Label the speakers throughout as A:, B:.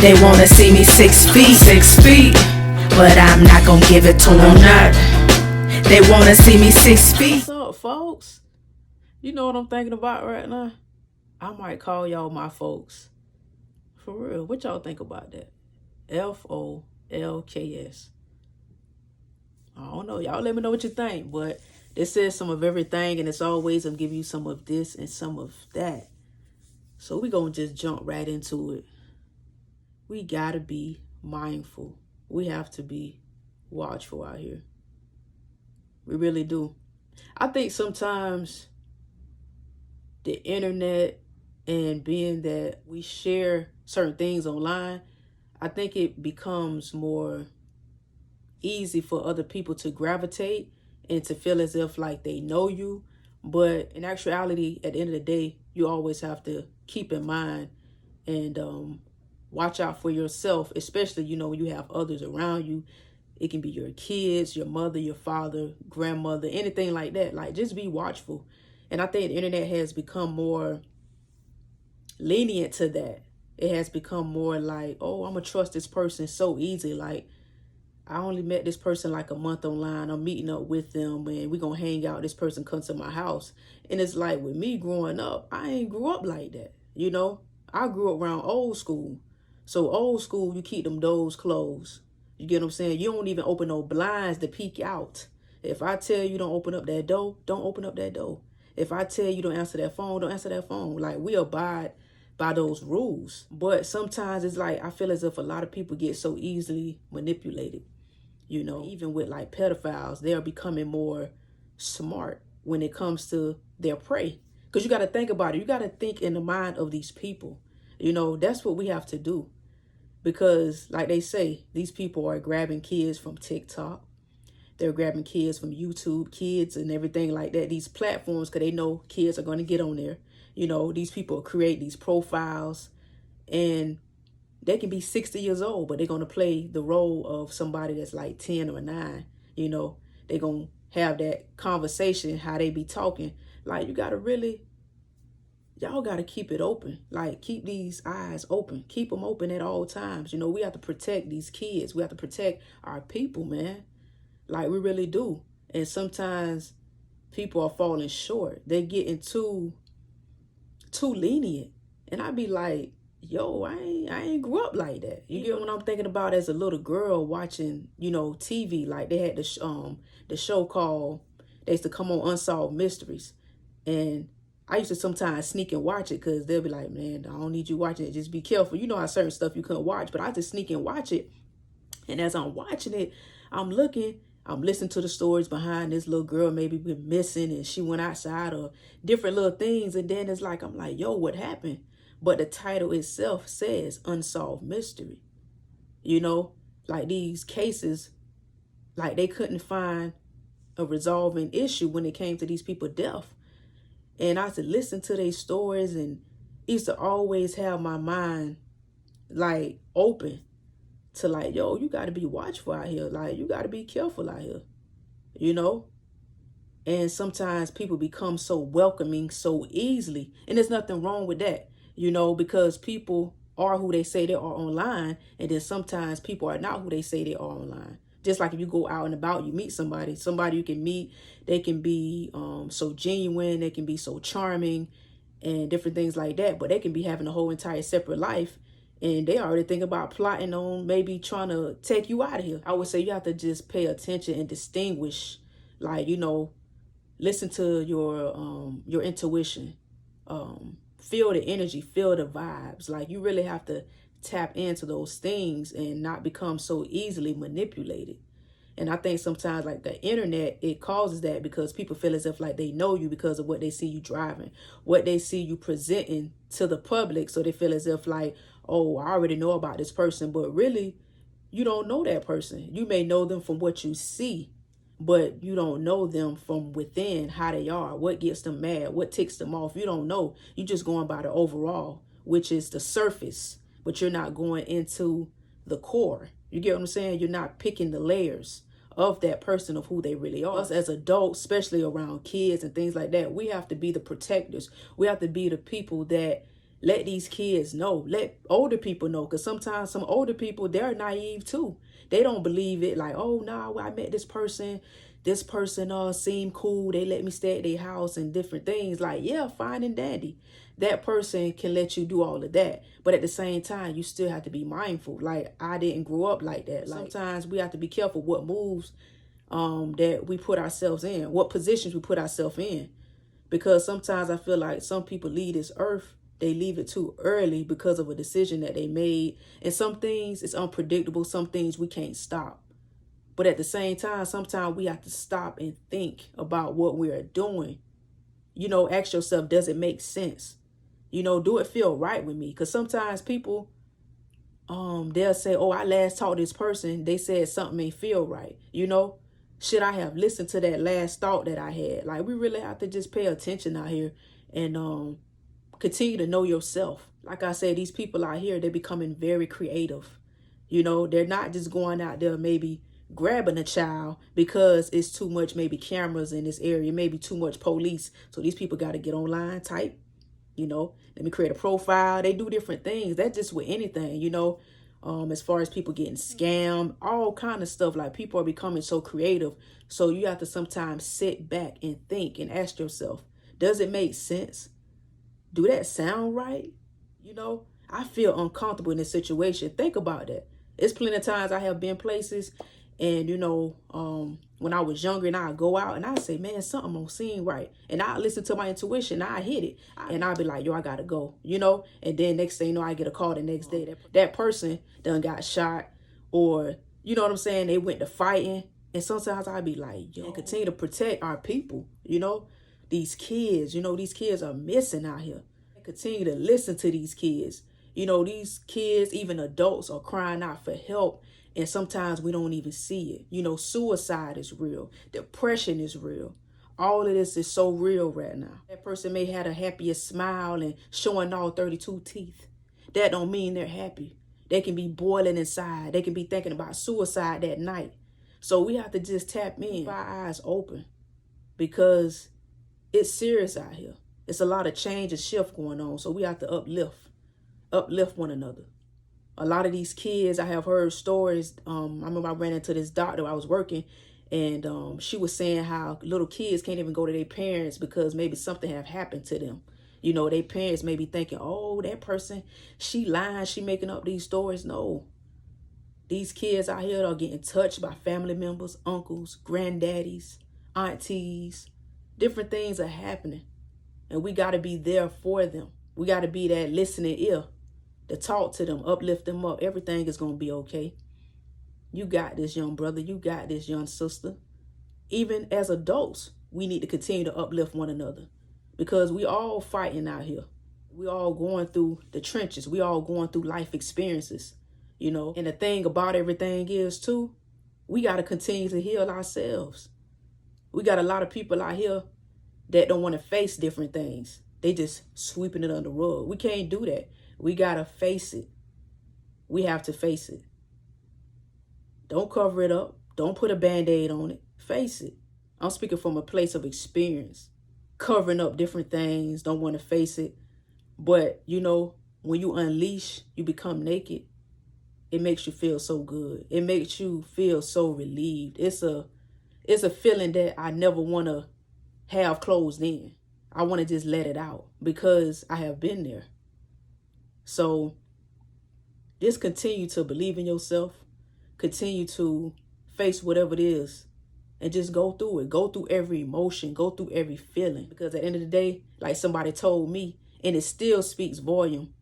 A: They wanna see me 6 feet, 6 feet, but I'm not gonna give it to them. Not. They wanna see me 6 feet.
B: What's up, folks? You know what I'm thinking about right now? I might call y'all my folks. For real, what y'all think about that? FOLKS. I don't know. Y'all let me know what you think, but this says some of everything, and it's always I'm giving you some of this and some of that. So we gonna just jump right into it. We gotta be mindful. We have to be watchful out here. We really do. I think sometimes the internet and being that we share certain things online, I think it becomes more easy for other people to gravitate and to feel as if like they know you. But in actuality, at the end of the day, you always have to keep in mind and watch out for yourself, especially, when you have others around you. It can be your kids, your mother, your father, grandmother, anything like that. Like, just be watchful. And I think the internet has become more lenient to that. It has become more like, oh, I'm going to trust this person so easy. Like, I only met this person like a month online. I'm meeting up with them and we're going to hang out. This person comes to my house. And it's like with me growing up, I ain't grew up like that. I grew up around old school. So old school, you keep them doors closed. You get what I'm saying? You don't even open no blinds to peek out. If I tell you don't open up that door, don't open up that door. If I tell you don't answer that phone, don't answer that phone. Like, we abide by those rules. But sometimes it's like, I feel as if a lot of people get so easily manipulated. Even with like pedophiles, they're becoming more smart when it comes to their prey. Because you got to think about it. You got to think in the mind of these people. That's what we have to do. Because like they say, these people are grabbing kids from TikTok. They're grabbing kids from YouTube, kids and everything like that. These platforms, because they know kids are going to get on there. These people create these profiles and they can be 60 years old, but they're going to play the role of somebody that's like 10 or 9. They're going to have that conversation, how they be talking. Like, y'all got to keep it open. Like, keep these eyes open. Keep them open at all times. We have to protect these kids. We have to protect our people, man. Like, we really do. And sometimes people are falling short. They're getting too lenient. And I be like, yo, I ain't grew up like that. You get what I'm thinking about as a little girl watching, TV. Like, they had the show called, they used to come on Unsolved Mysteries. And I used to sometimes sneak and watch it because they'll be like, man, I don't need you watching it. Just be careful. You know how certain stuff you couldn't watch, but I just sneak and watch it. And as I'm watching it, I'm listening to the stories behind this little girl maybe been missing and she went outside or different little things. And then it's like, I'm like, yo, what happened? But the title itself says Unsolved Mystery. Like these cases, like they couldn't find a resolving issue when it came to these people's death. And I used to listen to their stories and used to always have my mind like open to like, yo, you got to be watchful out here. Like, you got to be careful out here, And sometimes people become so welcoming so easily. And there's nothing wrong with that, because people are who they say they are online. And then sometimes people are not who they say they are online. Just like if you go out and about, you meet somebody you can meet, they can be so genuine, they can be so charming and different things like that. But they can be having a whole entire separate life. And they already think about plotting on maybe trying to take you out of here. I would say you have to just pay attention and distinguish, like, listen to your intuition, feel the energy, feel the vibes. Like, you really have to tap into those things and not become so easily manipulated. And I think sometimes like the internet, it causes that because people feel as if like they know you because of what they see you driving, what they see you presenting to the public. So they feel as if like, oh, I already know about this person, but really you don't know that person. You may know them from what you see, but you don't know them from within, how they are, what gets them mad, what ticks them off. You don't know. You're just going by the overall, which is the surface, but you're not going into the core. You get what I'm saying? You're not picking the layers of that person, of who they really are. Us as adults, especially around kids and things like that, we have to be the protectors. We have to be the people that Let these kids know. Let older people know. Because sometimes some older people, they're naive too. They don't believe it. Like, oh, no, I met this person. This person seemed cool. They let me stay at their house and different things. Like, yeah, fine and dandy. That person can let you do all of that. But at the same time, you still have to be mindful. Like, I didn't grow up like that. Like, sometimes we have to be careful what moves that we put ourselves in, what positions we put ourselves in. Because sometimes I feel like some people leave this earth, they leave it too early because of a decision that they made. And some things, it's unpredictable. Some things we can't stop. But at the same time, sometimes we have to stop and think about what we are doing. You know, ask yourself, does it make sense? You know, do it feel right with me? Because sometimes people, they'll say, oh, I last talked to this person. They said something ain't feel right. You know, should I have listened to that last thought that I had? Like, we really have to just pay attention out here and continue to know yourself. Like I said, these people out here, they're becoming very creative. You know, they're not just going out there maybe grabbing a child because it's too much maybe cameras in this area, maybe too much police. So these people got to get online, type, you know, let me create a profile. They do different things. That's just with anything, you know, as far as people getting scammed, all kind of stuff. Like, people are becoming so creative. So you have to sometimes sit back and think and ask yourself, does it make sense? Do that sound right? You know, I feel uncomfortable in this situation. Think about that. It's plenty of times I have been places and, you know, when I was younger and I'd go out and I'd say, man, something don't seem right. And I listen to my intuition. I hit it. And I'd be like, yo, I got to go, you know. And then next thing you know, I get a call the next day. That person done got shot, or, you know what I'm saying, they went to fighting. And sometimes I'd be like, yo, continue to protect our people, you know. These kids, you know, these kids are missing out here. Continue to listen to these kids. You know, these kids, even adults, are crying out for help. And sometimes we don't even see it. You know, suicide is real. Depression is real. All of this is so real right now. That person may have a happiest smile and showing all 32 teeth. That don't mean they're happy. They can be boiling inside. They can be thinking about suicide that night. So we have to just tap in, keep our eyes open, because it's serious out here. It's a lot of change and shift going on. So we have to uplift one another. A lot of these kids, I have heard stories. I remember I ran into this doctor. I was working, and she was saying how little kids can't even go to their parents because maybe something have happened to them. You know, their parents may be thinking, oh, that person, she lying, she making up these stories. No. These kids out here are getting touched by family members, uncles, granddaddies, aunties. Different things are happening. And we got to be there for them. We got to be that listening ear to talk to them, uplift them up. Everything is going to be okay. You got this, young brother. You got this, young sister. Even as adults, we need to continue to uplift one another, because we all fighting out here. We all going through the trenches. We all going through life experiences, you know. And the thing about everything is, too, we got to continue to heal ourselves. We got a lot of people out here that don't want to face different things. They just sweeping it under the rug. We can't do that. We got to face it. We have to face it. Don't cover it up. Don't put a Band-Aid on it. Face it. I'm speaking from a place of experience. Covering up different things, don't want to face it. But, you know, when you unleash, you become naked. It makes you feel so good. It makes you feel so relieved. It's a feeling that I never want to have closed in. I want to just let it out because I have been there. So just continue to believe in yourself. Continue to face whatever it is and just go through it. Go through every emotion. Go through every feeling. Because at the end of the day, like somebody told me, and it still speaks volume.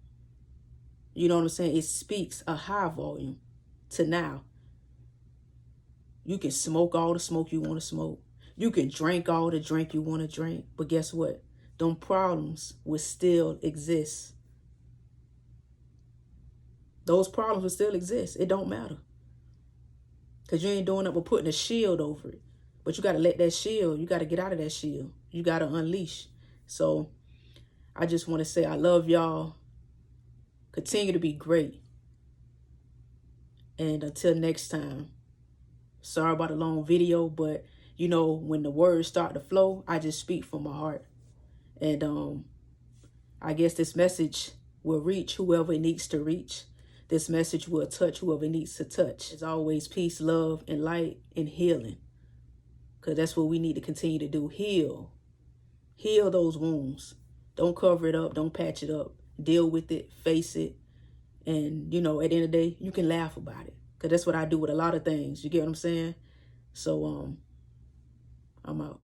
B: You know what I'm saying? It speaks a high volume to now. You can smoke all the smoke you want to smoke. You can drink all the drink you want to drink. But guess what? Them problems will still exist. Those problems will still exist. It don't matter. Because you ain't doing it but putting a shield over it. But you got to let that shield, you got to get out of that shield. You got to unleash. So I just want to say I love y'all. Continue to be great. And until next time, sorry about the long video, but you know, when the words start to flow, I just speak from my heart. And I guess this message will reach whoever it needs to reach. This message will touch whoever it needs to touch. As always, peace, love, and light, and healing. Because that's what we need to continue to do. Heal. Heal those wounds. Don't cover it up. Don't patch it up. Deal with it. Face it. And, you know, at the end of the day, you can laugh about it. Because that's what I do with a lot of things. You get what I'm saying? So, I'm out.